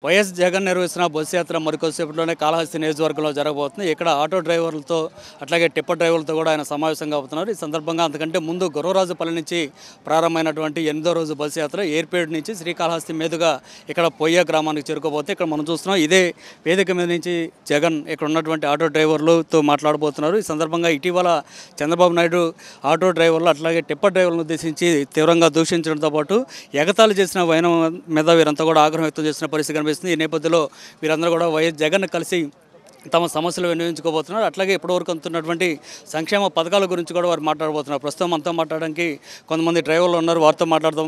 YS Jagan నిర్వహిస్తున్న bus యాత్ర మరికొద్దిసేపట్లోనే కాళహస్తి నియోజకవర్గంలో జరగబోతుంది. ఇక్కడ ఆటో డ్రైవర్లతో అట్లాగే టిప్పర్ డ్రైవర్లతో కూడా ఆయన సమావేశంగా అవుతున్నారు. ఈ సందర్భంగా అంతకంటే ముందు గుర్రరాజుపల్లి నుంచి ప్రారంభమైనటువంటి 8వ రోజు బస్సు యాత్ర ఏర్పేడు నుంచి శ్రీకాళహస్తి మీదుగా ఇక్కడ పొయ్య గ్రామానికి చేరుకోబోతే ఇక్కడ మనం చూస్తున్నాం. ఇదే వేదిక మీద నుంచి జగన్ ఇక్కడ ఉన్నటువంటి ఆటో డ్రైవర్లతో మాట్లాడబోతున్నారు. ఈ సందర్భంగా ఇటీవల చంద్రబాబు నాయుడు ఆటో డ్రైవర్లు అట్లాగే టిప్పర్ డ్రైవర్లను ఉద్దేశించి తీవ్రంగా దూషించడంతో పాటు ఎగతాళి చేసిన వైనం మీద వీరంతా కూడా ఆగ్రహం వ్యక్తం చేసిన పరిస్థితి. ఈ నేపథ్యంలో వీరందరూ కూడా వైఎస్ జగన్ కలిసి తమ సమస్యలు వినియోగించుకోబోతున్నారు. అట్లాగే ఇప్పటివరకు అందుతున్నటువంటి సంక్షేమ పథకాల గురించి కూడా వారు మాట్లాడబోతున్నారు. ప్రస్తుతం మనతో మాట్లాడడానికి కొంతమంది డ్రైవర్లు ఉన్నారు, వారితో మాట్లాడదాం.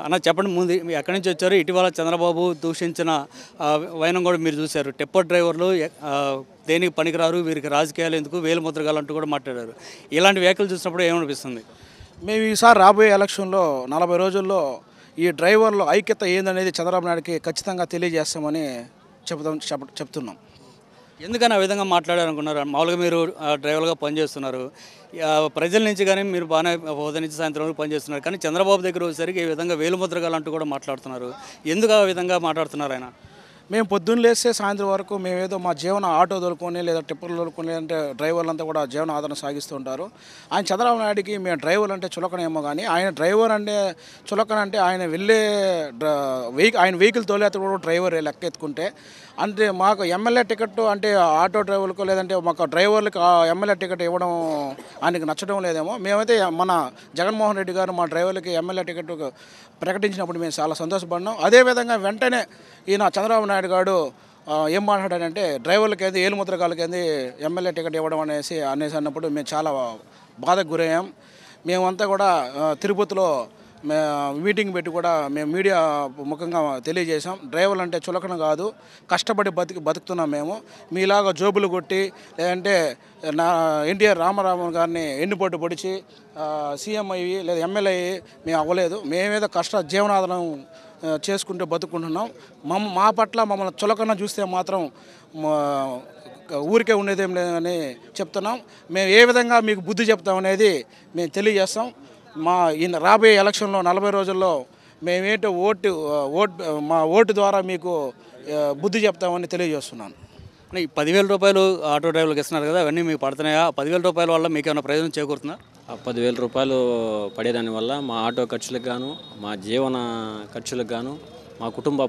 అన్న చెప్పండి, ముందు ఎక్కడి నుంచి వచ్చారు? ఇటీవల చంద్రబాబు దూషించిన వైనం కూడా మీరు చూశారు. టిప్పర్ డ్రైవర్లు దేనికి పనికిరారు, వీరికి రాజకీయాలు ఎందుకు, వేలు ముద్రగాలంటూ కూడా మాట్లాడారు. ఇలాంటి వ్యాఖ్యలు చూసినప్పుడు ఏమనిపిస్తుంది? మేము ఈసారి రాబోయే ఎలక్షన్లో 40 రోజుల్లో ఈ డ్రైవర్ల ఐక్యత ఏందనేది చంద్రబాబు నాయుడుకి ఖచ్చితంగా తెలియజేస్తామని చెప్తున్నాం. ఎందుకని ఆ విధంగా మాట్లాడారనుకున్నారు? మామూలుగా మీరు డ్రైవర్గా పనిచేస్తున్నారు, ప్రజల నుంచి కానీ మీరు బాగానే ఉదయం నుంచి సాయంత్రం వరకు పనిచేస్తున్నారు. కానీ చంద్రబాబు దగ్గర వచ్చేసరికి ఈ విధంగా వేలుముద్రగాలంటూ కూడా మాట్లాడుతున్నారు. ఎందుకు ఆ విధంగా మాట్లాడుతున్నారు ఆయన? మేము పొద్దున్న లేస్తే సాయంత్రం వరకు మేమేదో మా జీవన ఆటో తోలుకొని లేదా టిప్పర్లు తోలుకొని అంటే డ్రైవర్లంతా కూడా జీవన ఆధారం సాగిస్తూ ఉంటారు. ఆయన చంద్రబాబు నాయుడికి మేము డ్రైవర్లు అంటే చులకనేమో, కానీ ఆయన డ్రైవర్ అంటే చులకన అంటే ఆయన వెళ్ళే ఆయన వెహికల్ తోలేత కూడా డ్రైవర్ లెక్క ఎత్తుకుంటే, అంటే మాకు ఎమ్మెల్యే టికెట్ అంటే ఆటో డ్రైవర్లకు లేదంటే మాకు డ్రైవర్లకు ఎమ్మెల్యే టికెట్ ఇవ్వడం ఆయనకు నచ్చడం లేదేమో. మేమైతే మన జగన్మోహన్ రెడ్డి గారు మా డ్రైవర్లకి ఎమ్మెల్యే టికెట్ ప్రకటించినప్పుడు మేము చాలా సంతోషపడినాం. అదేవిధంగా వెంటనే ఈయన చంద్రబాబు నాయుడు గారు ఏం మాట్లాడాడంటే డ్రైవర్లకి ఏంది ఏలుముద్రగాలకి ఏంది ఎమ్మెల్యే టికెట్ ఇవ్వడం అనేసి అన్నప్పుడు మేము చాలా బాధకు గురయ్యాం. మేమంతా కూడా తిరుపతిలో మీటింగ్ పెట్టి కూడా మేము మీడియా ముఖంగా తెలియజేసాం. డ్రైవర్లు అంటే చులకన కాదు, కష్టపడి బతుకుతున్నాం మేము. మీలాగా జోబులు కొట్టి లేదంటే ఎన్టీఆర్ రామారావు గారిని ఎన్నిపోటు పొడిచి సీఎం అయ్యి లేదా ఎమ్మెల్యే అయ్యి మేము అవ్వలేదు. మేమేదో జీవనాధారం చేసుకుంటూ బతుకుంటున్నాం. మా పట్ల మమ్మల్ని చులకన చూస్తే మాత్రం ఊరికే ఉండేదేం లేదని చెప్తున్నాం. మేము ఏ విధంగా మీకు బుద్ధి చెప్తామనేది మేము తెలియజేస్తాం. రాబోయే ఎలక్షన్లో 40 రోజుల్లో మేమేంటో మా ఓటు ద్వారా మీకు బుద్ధి చెప్తామని తెలియజేస్తున్నాను. ఈ 10,000 రూపాయలు ఆటో డ్రైవర్లకు ఇస్తున్నారు కదా, అవన్నీ మీకు పడుతున్నాయా? 10,000 రూపాయల వల్ల మీకు ఏమైనా ప్రయోజనం చేకూరుతుందా? 10,000 రూపాయలు పడేదాని వల్ల మా ఆటో ఖర్చులకు గాను, మా జీవన ఖర్చులకు గాను, మా కుటుంబ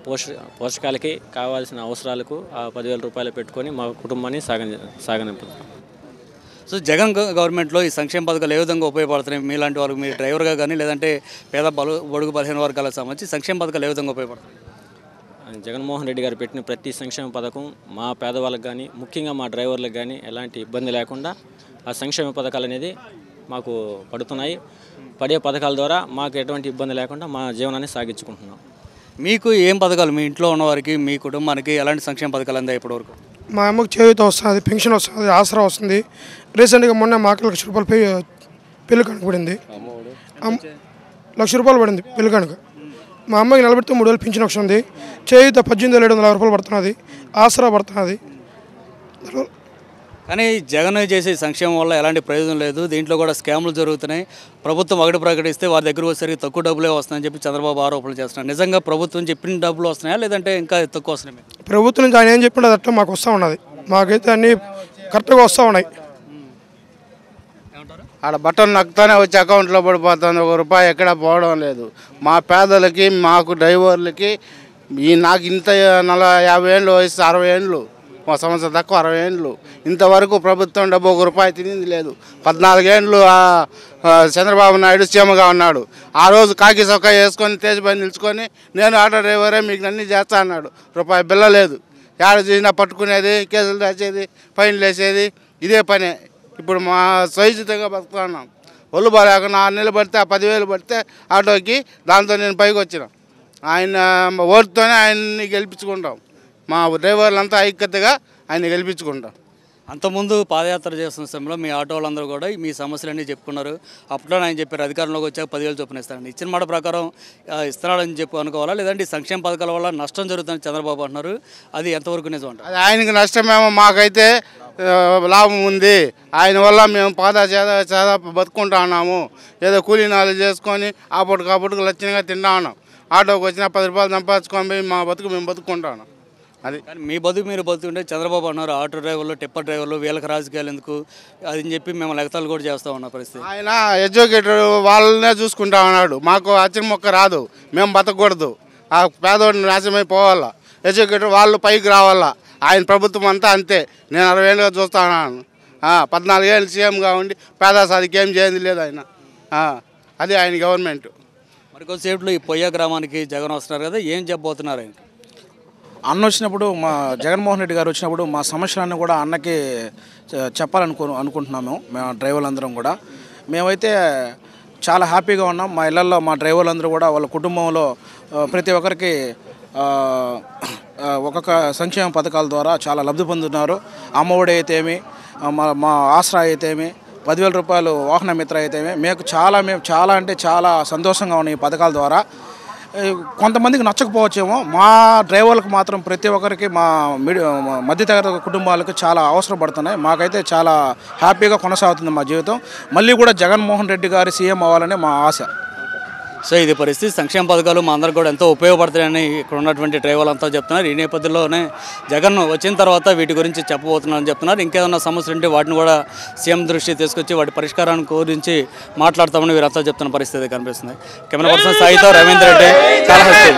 పోషకాలకి కావాల్సిన అవసరాలకు ఆ 10,000 రూపాయలు పెట్టుకొని మా కుటుంబాన్ని సాగనింపుతాం. సో జగన్ గవర్నమెంట్లో ఈ సంక్షేమ పథకాలు ఏ విధంగా ఉపయోగపడుతున్నాయి? మీలాంటి వాళ్ళకి, మీరు డ్రైవర్గా కానీ లేదంటే పేద బడుగు బలహీన వర్గాలకు సంబంధించి సంక్షేమ పథకాలు ఏ విధంగా ఉపయోగపడుతున్నాయి? జగన్మోహన్ రెడ్డి గారు పెట్టిన ప్రతి సంక్షేమ పథకం మా పేదవాళ్ళకి కానీ, ముఖ్యంగా మా డ్రైవర్లకు కానీ ఎలాంటి ఇబ్బంది లేకుండా ఆ సంక్షేమ పథకాలు అనేది మాకు పడుతున్నాయి. పడే పథకాల ద్వారా మాకు ఎటువంటి ఇబ్బంది లేకుండా మా జీవనాన్ని సాగించుకుంటున్నాం. మీకు ఏం పథకాలు మీ ఇంట్లో ఉన్నవారికి, మీ కుటుంబానికి ఎలాంటి సంక్షేమ పథకాలు అందాయి ఇప్పటివరకు? మా అమ్మకి చేయూత వస్తుంది, పెన్షన్ వస్తుంది, ఆసరా వస్తుంది. రీసెంట్గా మొన్న మా 1,00,000 రూపాయలు పెళ్లి కనుక పడింది. 1,00,000 రూపాయలు పడింది పెళ్లి కనుక. మా అమ్మకి 43,000 పెన్షన్ వస్తుంది. చేయూత 18,700 రూపాయలు పడుతున్నది, ఆసరా పడుతున్నది. కానీ జగన్ చేసే సంక్షేమం వల్ల ఎలాంటి ప్రయోజనం లేదు. దీంట్లో కూడా స్కామ్లు జరుగుతున్నాయి. ప్రభుత్వం ఒకటి ప్రకటిస్తే వారి దగ్గర వచ్చేసరికి తక్కువ డబ్బులే వస్తున్నాయని చెప్పి చంద్రబాబు ఆరోపణలు చేస్తున్నారు. నిజంగా ప్రభుత్వం చెప్పిన డబ్బులు వస్తున్నాయా లేదంటే ఇంకా తక్కువ వస్తున్నాయి? ప్రభుత్వం నుంచి ఆయన ఏం చెప్పినా అట్లా మాకు వస్తూ ఉన్నది. మాకైతే అన్నీ కరెక్ట్గా వస్తూ ఉన్నాయి. ఆడ బటన్ నక్కుతానే వచ్చి అకౌంట్లో పడిపోతుంది, ₹1 ఎక్కడ పోవడం లేదు. మా పేదలకి, మాకు డ్రైవర్లకి నాకు ఇంత 50 ఏళ్ళు వయసు, 60 ఏళ్ళు, మా సంవత్సరం తక్కువ 60 ఏళ్ళు, ఇంతవరకు ప్రభుత్వం డబ్బు ₹1 తినింది లేదు. 14 ఏళ్ళు చంద్రబాబు నాయుడు సీఎంగా ఉన్నాడు. ఆ రోజు కాకి చొక్కా వేసుకొని తేజపై నిలుచుకొని నేను ఆటో డ్రైవరే మీకు అన్నీ చేస్తా అన్నాడు. ₹1 బిల్ల లేదు. ఏడ చేసినా పట్టుకునేది, కేసులు రాసేది, ఫైన్లు వేసేది, ఇదే పనే. ఇప్పుడు మా సైజుగా బతుకుతున్నాం. ఒళ్ళు బాగాలేకుండా 6 నెలలు పడితే ఆ 10,000 పడితే ఆటోకి, దాంతో నేను పైకి వచ్చిన. ఆయన ఓటుతోనే ఆయన్ని గెలిపించుకుంటాం. మా డ్రైవర్లంతా ఐక్యతగా ఆయన గెలిపించుకుంటాం. అంతకుముందు పాదయాత్ర చేస్తున్న సమయంలో మీ ఆటో వాళ్ళందరూ కూడా మీ సమస్యలన్నీ చెప్పుకున్నారు. అప్పట్లో ఆయన చెప్పారు అధికారంలోకి వచ్చాక 10,000 చొప్పున ఇస్తారని. ఇచ్చిన మాట ప్రకారం ఇస్తున్నాడని చెప్పి అనుకోవాలా లేదంటే సంక్షేమ పథకాల వల్ల నష్టం జరుగుతుందని చంద్రబాబు అంటున్నారు. అది ఎంతవరకు నిజం అంటారు? అది ఆయనకి నష్టమేమో, మాకైతే లాభం ఉంది. ఆయన వల్ల మేము చేద బతుకుంటా ఉన్నాము. ఏదో కూలీ నాలు చేసుకొని ఆపటికి లక్షణంగా తింటా ఉన్నాం. ఆటోకి వచ్చినా 10 రూపాయలు సంపాదించుకొని మా బతుకు మేము బతుకుంటా ఉన్నాం. అది కానీ మీ బతుకు మీరు బతుకుంటే చంద్రబాబు అన్నారు ఆటో డ్రైవర్లు టిప్పర్ డ్రైవర్లు వీళ్ళకి రాజకీయాలు ఎందుకు అని చెప్పి మేము లెక్కలు కూడా చేస్తా ఉన్న పరిస్థితి. ఆయన ఎడ్యుకేటెడ్ వాళ్ళనే చూసుకుంటా ఉన్నాడు. మాకు అచ్చిన మొక్క రాదు, మేము బతకూడదు, ఆ పేదవాడిని నాశనమైపోవాలా, ఎడ్యుకేటెడ్ వాళ్ళు పైకి రావాలా. ఆయన ప్రభుత్వం అంతా అంతే. నేను 60 ఏళ్ళుగా చూస్తా ఉన్నాను. 14 ఏళ్ళు సీఎంగా ఉండి పేద సాధికి ఏం చేయండి లేదు ఆయన. అది ఆయన గవర్నమెంట్. మరి కొద్దిసేపులో ఈ పొయ్య గ్రామానికి జగన్ వస్తున్నారు కదా, ఏం చెప్పబోతున్నారు ఆయనకి? అన్న వచ్చినప్పుడు మా జగన్మోహన్ రెడ్డి గారు వచ్చినప్పుడు మా సమస్యలన్నీ కూడా అన్నకి అనుకుంటున్నాము. మేము డ్రైవర్లందరం కూడా మేమైతే చాలా హ్యాపీగా ఉన్నాం. మా ఇళ్లలో మా డ్రైవర్లందరూ కూడా వాళ్ళ కుటుంబంలో ప్రతి ఒక్కరికి ఒక్కొక్క సంక్షేమ పథకాల ద్వారా చాలా లబ్ధి పొందుతున్నారు. అమ్మఒడి అయితేమి, మా ఆసరా అయితేమి, 10,000 రూపాయలు వాహన మిత్ర అయితేమి మేము చాలా అంటే చాలా సంతోషంగా ఉన్నాం ఈ పథకాల ద్వారా. కొంతమందికి నచ్చకపోవచ్చేమో, మా డ్రైవర్లకు మాత్రం ప్రతి ఒక్కరికి మా మధ్యతరగతి కుటుంబాలకు చాలా అవసరం పడుతున్నాయి. మాకైతే చాలా హ్యాపీగా కొనసాగుతుంది మా జీవితం. మళ్ళీ కూడా జగన్మోహన్ రెడ్డి గారి సీఎం అవ్వాలని మా ఆశ. సో ఇది పరిస్థితి. సంక్షేమ పథకాలు మా అందరికి కూడా ఎంతో ఉపయోగపడతాయని ఇక్కడ ఉన్నటువంటి డ్రైవర్లు అంతా చెప్తున్నారు. ఈ నేపథ్యంలోనే జగన్ వచ్చిన తర్వాత వీటి గురించి చెప్పబోతున్నారని చెప్తున్నారు. ఇంకేదన్నా సమస్యలు ఉంటే వాటిని కూడా సీఎం దృష్టి తీసుకొచ్చి వాటి పరిష్కారాన్ని గురించి మాట్లాడతామని వీరంతా చెప్తున్న పరిస్థితి కనిపిస్తుంది. కెమెరా పర్సన్ సాయితో రవీంద్ర రెడ్డి, కాళహస్తి.